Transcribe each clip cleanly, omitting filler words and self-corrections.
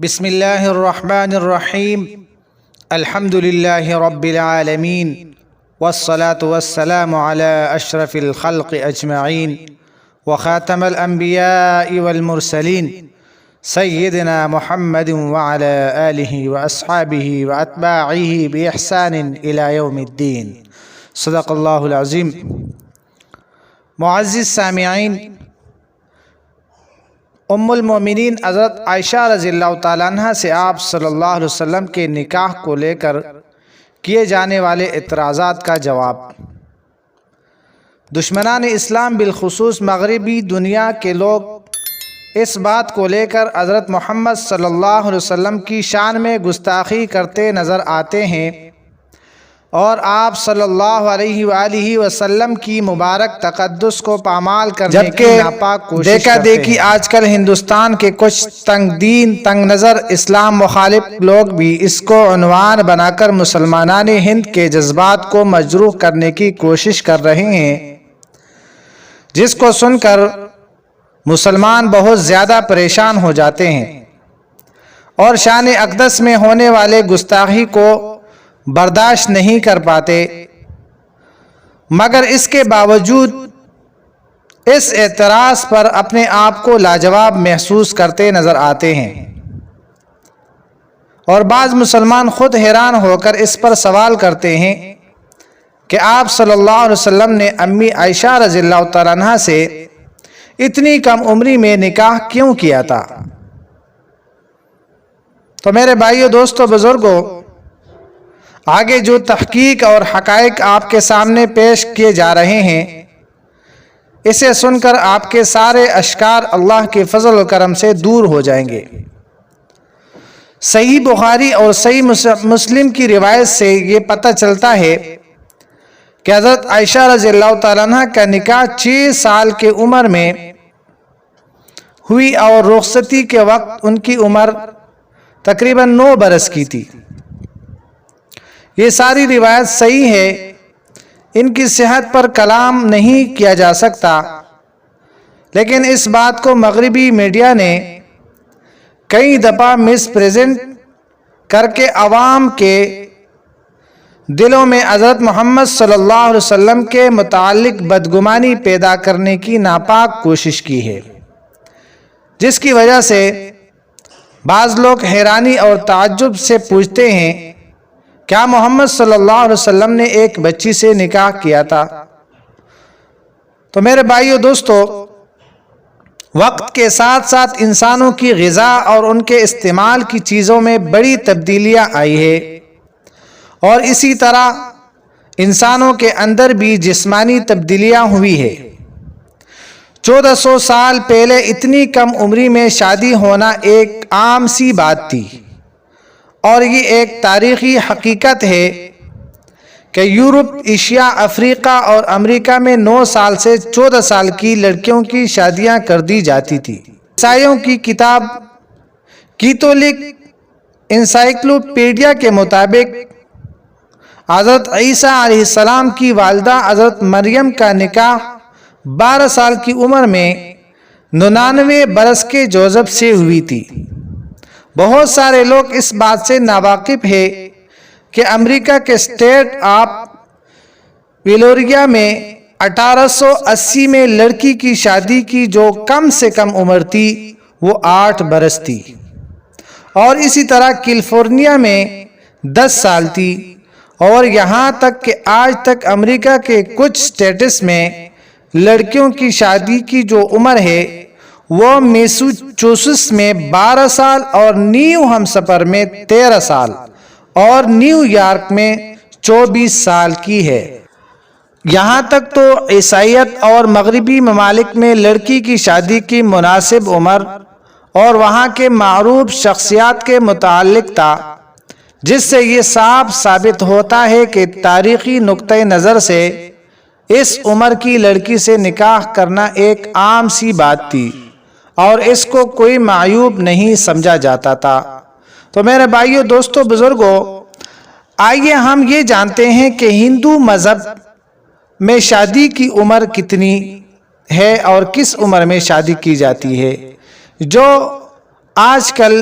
بسم اللہ الرحمن الرحیم الحمد للہ رب العالمین والصلاة والسلام علی اشرف الخلق اجمعین وخاتم الانبیاء والمرسلین سیدنا محمد وعلی آلہ واصحابہ واتباعہ باحسان الی یوم الدین۔ صدق اللہ العظیم۔ معزز سامعین، ام المومنین حضرت عائشہ رضی اللہ تعالیٰ عنہ سے آپ صلی اللہ علیہ وسلم کے نکاح کو لے کر کیے جانے والے اعتراضات کا جواب۔ دشمنان اسلام بالخصوص مغربی دنیا کے لوگ اس بات کو لے کر حضرت محمد صلی اللہ علیہ وسلم کی شان میں گستاخی کرتے نظر آتے ہیں اور آپ صلی اللہ علیہ وآلہ وسلم کی مبارک تقدس کو پامال کرنے کی ناپاک کوشش کرتے ہیں۔ دیکھا دیکھی آج کل ہندوستان کے کچھ تنگ دین تنگ نظر اسلام مخالف لوگ بھی اس کو عنوان بنا کر مسلمانان ہند کے جذبات کو مجروح کرنے کی کوشش کر رہے ہیں، جس کو سن کر مسلمان بہت زیادہ پریشان ہو جاتے ہیں اور شان اقدس میں ہونے والے گستاخی کو برداشت نہیں کر پاتے، مگر اس کے باوجود اس اعتراض پر اپنے آپ کو لاجواب محسوس کرتے نظر آتے ہیں، اور بعض مسلمان خود حیران ہو کر اس پر سوال کرتے ہیں کہ آپ صلی اللہ علیہ وسلم نے امی عائشہ رضی اللہ تعالیٰ عنہ سے اتنی کم عمری میں نکاح کیوں کیا تھا؟ تو میرے بھائیو، دوستو، بزرگوں، آگے جو تحقیق اور حقائق آپ کے سامنے پیش کیے جا رہے ہیں، اسے سن کر آپ کے سارے اشکار اللہ کے فضل و کرم سے دور ہو جائیں گے۔ صحیح بخاری اور صحیح مسلم کی روایت سے یہ پتہ چلتا ہے کہ حضرت عائشہ رضی اللہ تعالیٰ عنہ کا نکاح 6 سال کے عمر میں ہوئی اور رخصتی کے وقت ان کی عمر تقریباً 9 برس کی تھی۔ یہ ساری روایت صحیح ہے، ان کی صحت پر کلام نہیں کیا جا سکتا، لیکن اس بات کو مغربی میڈیا نے کئی دفعہ مس پریزنٹ کر کے عوام کے دلوں میں حضرت محمد صلی اللہ علیہ وسلم کے متعلق بدگمانی پیدا کرنے کی ناپاک کوشش کی ہے، جس کی وجہ سے بعض لوگ حیرانی اور تعجب سے پوچھتے ہیں، کیا محمد صلی اللہ علیہ وسلم نے ایک بچی سے نکاح کیا تھا؟ تو میرے بھائیو، دوستو، وقت کے ساتھ ساتھ انسانوں کی غذا اور ان کے استعمال کی چیزوں میں بڑی تبدیلیاں آئی ہے، اور اسی طرح انسانوں کے اندر بھی جسمانی تبدیلیاں ہوئی ہے۔ 1400 سال پہلے اتنی کم عمری میں شادی ہونا ایک عام سی بات تھی، اور یہ ایک تاریخی حقیقت ہے کہ یورپ، ایشیا، افریقہ اور امریکہ میں 9 سال سے 14 سال کی لڑکیوں کی شادیاں کر دی جاتی تھی۔ عیسائیوں کی کتاب کیتھولک انسائیکلوپیڈیا کے مطابق حضرت عیسیٰ علیہ السلام کی والدہ حضرت مریم کا نکاح 12 سال کی عمر میں 99 برس کے جوزف سے ہوئی تھی۔ بہت سارے لوگ اس بات سے ناواقف ہیں کہ امریکہ کے اسٹیٹ آف ویلوریا میں 1880 میں لڑکی کی شادی کی جو کم سے کم عمر تھی وہ 8 برس تھی، اور اسی طرح کیلیفورنیا میں 10 سال تھی، اور یہاں تک کہ آج تک امریکہ کے کچھ اسٹیٹس میں لڑکیوں کی شادی کی جو عمر ہے وہ میسوچوسٹس میں 12 سال اور نیو ہمسفر میں 13 سال اور نیو یارک میں 24 سال کی ہے۔ یہاں تک تو عیسائیت اور مغربی ممالک میں لڑکی کی شادی کی مناسب عمر اور وہاں کے معروف شخصیات کے متعلق تھا، جس سے یہ صاف ثابت ہوتا ہے کہ تاریخی نقطۂ نظر سے اس عمر کی لڑکی سے نکاح کرنا ایک عام سی بات تھی، اور اس کو کوئی معیوب نہیں سمجھا جاتا تھا۔ تو میرے بھائیو، دوستو، بزرگوں، آئیے ہم یہ جانتے ہیں کہ ہندو مذہب میں شادی کی عمر کتنی ہے اور کس عمر میں شادی کی جاتی ہے، جو آج کل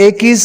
21,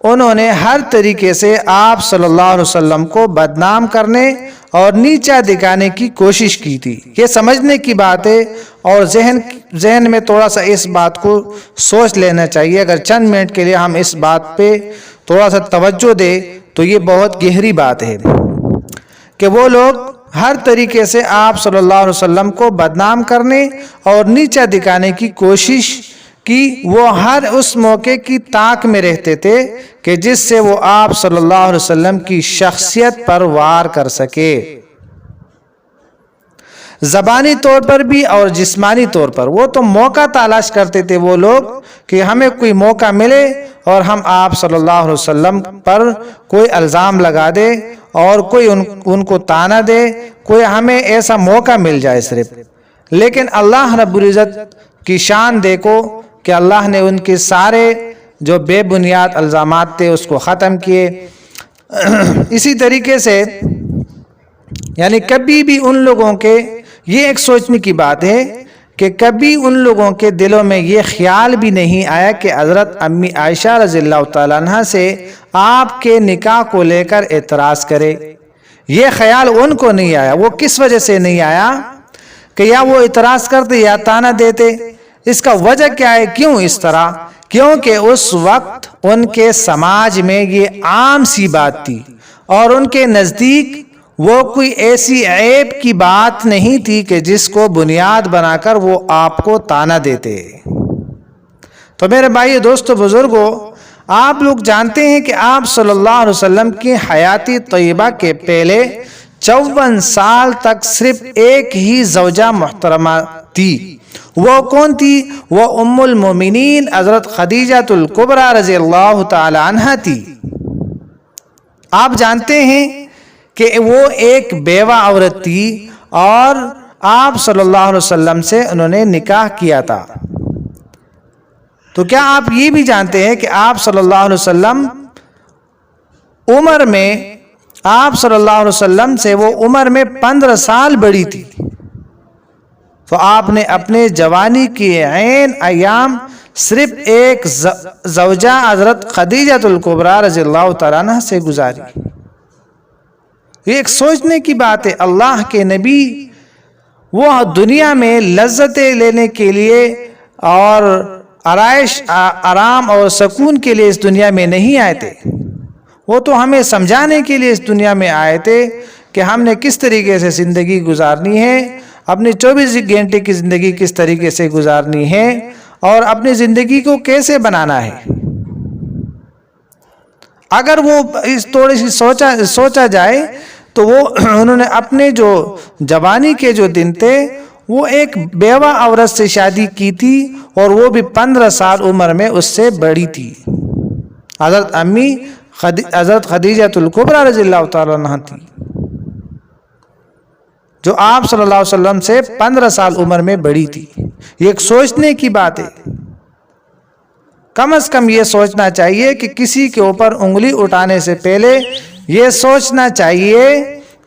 انہوں نے ہر طریقے سے آپ صلی اللہ علیہ وسلم کو بدنام کرنے اور نیچا دکھانے کی کوشش کی تھی۔ یہ سمجھنے کی بات ہے اور ذہن میں تھوڑا سا اس بات کو سوچ لینا چاہیے۔ اگر چند منٹ کے لیے ہم اس بات پہ تھوڑا سا توجہ دیں تو یہ بہت گہری بات ہے کہ وہ لوگ ہر طریقے سے آپ صلی اللہ علیہ وسلم کو بدنام کرنے اور نیچا دکھانے کی کوشش کی۔ وہ ہر اس موقع کی تاک میں رہتے تھے کہ جس سے وہ آپ صلی اللہ علیہ وسلم کی شخصیت پر وار کر سکے، زبانی طور پر بھی اور جسمانی طور پر۔ وہ تو موقع تلاش کرتے تھے وہ لوگ کہ ہمیں کوئی موقع ملے اور ہم آپ صلی اللہ علیہ وسلم پر کوئی الزام لگا دے اور کوئی ان کو طعنہ دے، کوئی ہمیں ایسا موقع مل جائے صرف۔ لیکن اللہ رب العزت کی شان دیکھو کہ اللہ نے ان کے سارے جو بے بنیاد الزامات تھے اس کو ختم کیے۔ اسی طریقے سے یعنی کبھی بھی ان لوگوں کے یہ ایک سوچنے کی بات ہے کہ کبھی ان لوگوں کے دلوں میں یہ خیال بھی نہیں آیا کہ حضرت امی عائشہ رضی اللہ تعالیٰ عنہ سے آپ کے نکاح کو لے کر اعتراض کرے۔ یہ خیال ان کو نہیں آیا۔ وہ کس وجہ سے نہیں آیا کہ یا وہ اعتراض کرتے یا طعنہ دیتے؟ اس کا وجہ کیا ہے؟ کیوں اس طرح؟ کیونکہ اس وقت ان کے سماج میں یہ عام سی بات تھی اور ان کے نزدیک وہ کوئی ایسی عیب کی بات نہیں تھی کہ جس کو بنیاد بنا کر وہ آپ کو طعنہ دیتے۔ تو میرے بھائی دوستو بزرگوں، آپ لوگ جانتے ہیں کہ آپ صلی اللہ علیہ وسلم کی حیاتی طیبہ کے پہلے 54 سال تک صرف ایک ہی زوجہ محترمہ تھی۔ وہ کون تھی؟ وہ ام المومنین حضرت خدیجہ الکبریٰ رضی اللہ تعالی عنہ تھی۔ آپ جانتے ہیں کہ وہ ایک بیوہ عورت تھی اور آپ صلی اللہ علیہ وسلم سے انہوں نے نکاح کیا تھا۔ تو کیا آپ یہ بھی جانتے ہیں کہ آپ صلی اللہ علیہ وسلم عمر میں آپ صلی اللہ علیہ وسلم سے وہ عمر میں 15 سال بڑی تھی؟ تو آپ نے اپنے جوانی کی عین ایام صرف ایک زوجہ حضرت خدیجہ الکبریٰ رضی اللہ تعالیٰ عنہ سے گزاری۔ یہ ایک سوچنے کی بات ہے۔ اللہ کے نبی وہ دنیا میں لذتیں لینے کے لیے اور آرائش آرام اور سکون کے لیے اس دنیا میں نہیں آئے تھے۔ وہ تو ہمیں سمجھانے کے لیے اس دنیا میں آئے تھے کہ ہم نے کس طریقے سے زندگی گزارنی ہے، اپنی 24 گھنٹے کی زندگی کس طریقے سے گزارنی ہے اور اپنی زندگی کو کیسے بنانا ہے۔ اگر وہ اس تھوڑی سی سوچا جائے تو وہ انہوں نے اپنے جو جوانی کے جو دن تھے وہ ایک بیوہ عورت سے شادی کی تھی اور وہ بھی 15 سال عمر میں اس سے بڑی تھی۔ حضرت امی حضرت خدیجہ الکبریٰ رضی اللہ تعالیٰ عنہ تھی جو آپ صلی اللہ علیہ وسلم سے 15 سال عمر میں بڑی تھی۔ یہ ایک سوچنے کی بات ہے۔ کم از کم یہ سوچنا چاہیے کہ کسی کے اوپر انگلی اٹھانے سے پہلے یہ سوچنا چاہیے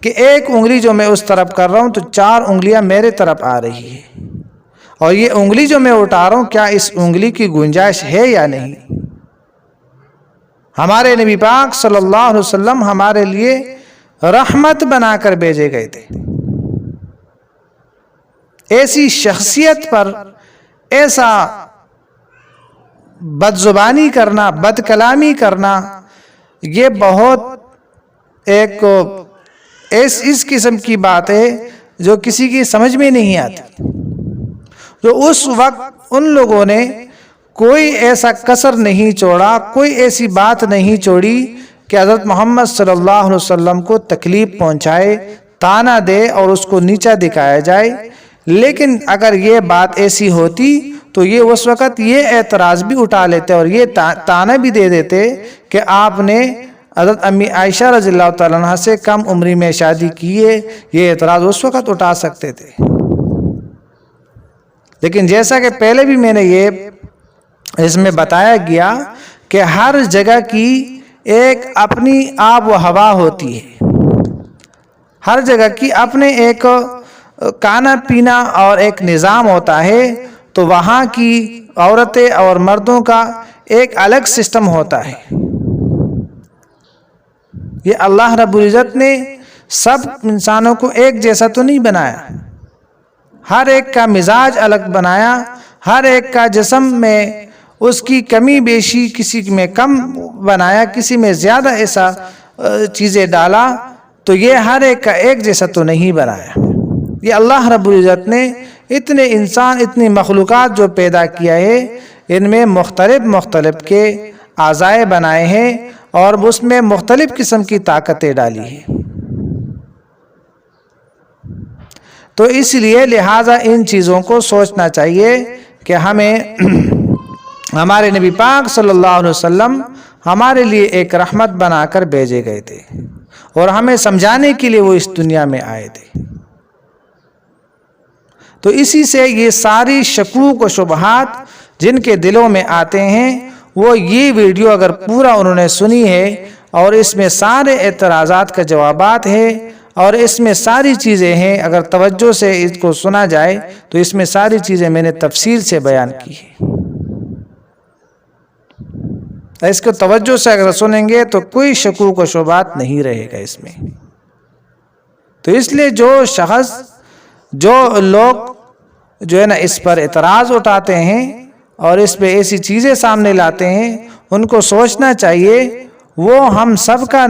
کہ ایک انگلی جو میں اس طرف کر رہا ہوں تو 4 انگلیاں میرے طرف آ رہی ہے، اور یہ انگلی جو میں اٹھا رہا ہوں کیا اس انگلی کی گنجائش ہے یا نہیں۔ ہمارے نبی پاک صلی اللہ علیہ وسلم ہمارے لیے رحمت بنا کر بھیجے گئے تھے۔ ایسی شخصیت پر ایسا بد زبانی کرنا، بد کلامی کرنا، یہ بہت ایک اس قسم کی بات ہے جو کسی کی سمجھ میں نہیں آتی۔ جو اس وقت ان لوگوں نے کوئی ایسا کسر نہیں چھوڑا، کوئی ایسی بات نہیں چھوڑی کہ حضرت محمد صلی اللہ علیہ وسلم کو تکلیف پہنچائے، طعنہ دے اور اس کو نیچا دکھایا جائے۔ لیکن اگر یہ بات ایسی ہوتی تو یہ اس وقت یہ اعتراض بھی اٹھا لیتے اور یہ طعنہ بھی دے دیتے کہ آپ نے حضرت امی عائشہ رضی اللہ تعالیٰ عنہ سے کم عمری میں شادی کی ہے۔ یہ اعتراض اس وقت اٹھا سکتے تھے۔ لیکن جیسا کہ پہلے بھی میں نے یہ اس میں بتایا گیا کہ ہر جگہ کی ایک اپنی آب و ہوا ہوتی ہے، ہر جگہ کی اپنے ایک کھانا پینا اور ایک نظام ہوتا ہے۔ تو وہاں کی عورتیں اور مردوں کا ایک الگ سسٹم ہوتا ہے۔ یہ اللہ رب العزت نے سب انسانوں کو ایک جیسا تو نہیں بنایا، ہر ایک کا مزاج الگ بنایا، ہر ایک کا جسم میں اس کی کمی بیشی، کسی میں کم بنایا، کسی میں زیادہ ایسا چیزیں ڈالا، تو یہ ہر ایک کا ایک جیسا تو نہیں بنایا۔ یہ اللہ رب العزت نے اتنے انسان، اتنی مخلوقات جو پیدا کیا ہے، ان میں مختلف کے اعضائے بنائے ہیں اور اس میں مختلف قسم کی طاقتیں ڈالی ہیں۔ تو اس لیے لہٰذا ان چیزوں کو سوچنا چاہیے کہ ہمیں ہمارے نبی پاک صلی اللہ علیہ وسلم ہمارے لیے ایک رحمت بنا کر بھیجے گئے تھے اور ہمیں سمجھانے کے لیے وہ اس دنیا میں آئے تھے۔ تو اسی سے یہ ساری شکوک و شبہات جن کے دلوں میں آتے ہیں، وہ یہ ویڈیو اگر پورا انہوں نے سنی ہے اور اس میں سارے اعتراضات کا جوابات ہے اور اس میں ساری چیزیں ہیں، اگر توجہ سے اس کو سنا جائے تو اس میں ساری چیزیں میں نے تفصیل سے بیان کی ہیں۔ اس کو توجہ سے اگر سنیں گے تو کوئی شکوک و شبہات نہیں رہے گا اس میں۔ تو اس لیے جو شخص، جو لوگ جو ہے نا اس پر اعتراض اٹھاتے ہیں اور اس پہ ایسی چیزیں سامنے لاتے ہیں، ان کو سوچنا چاہیے وہ ہم سب کا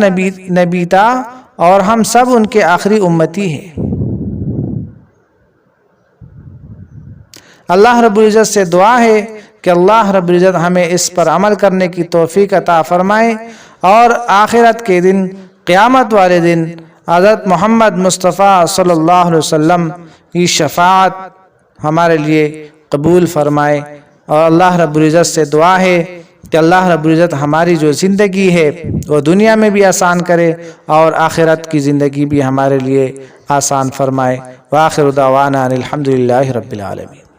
نبی تھا اور ہم سب ان کے آخری امتی ہیں۔ اللہ رب العزت سے دعا ہے کہ اللہ رب العزت ہمیں اس پر عمل کرنے کی توفیق عطا فرمائے اور آخرت کے دن، قیامت والے دن حضرت محمد مصطفیٰ صلی اللہ علیہ وسلم کی شفاعت ہمارے لیے قبول فرمائے۔ اور اللہ رب العزت سے دعا ہے کہ اللہ رب العزت ہماری جو زندگی ہے وہ دنیا میں بھی آسان کرے اور آخرت کی زندگی بھی ہمارے لیے آسان فرمائے۔ وآخر دعوانا الحمدللہ رب العالمین۔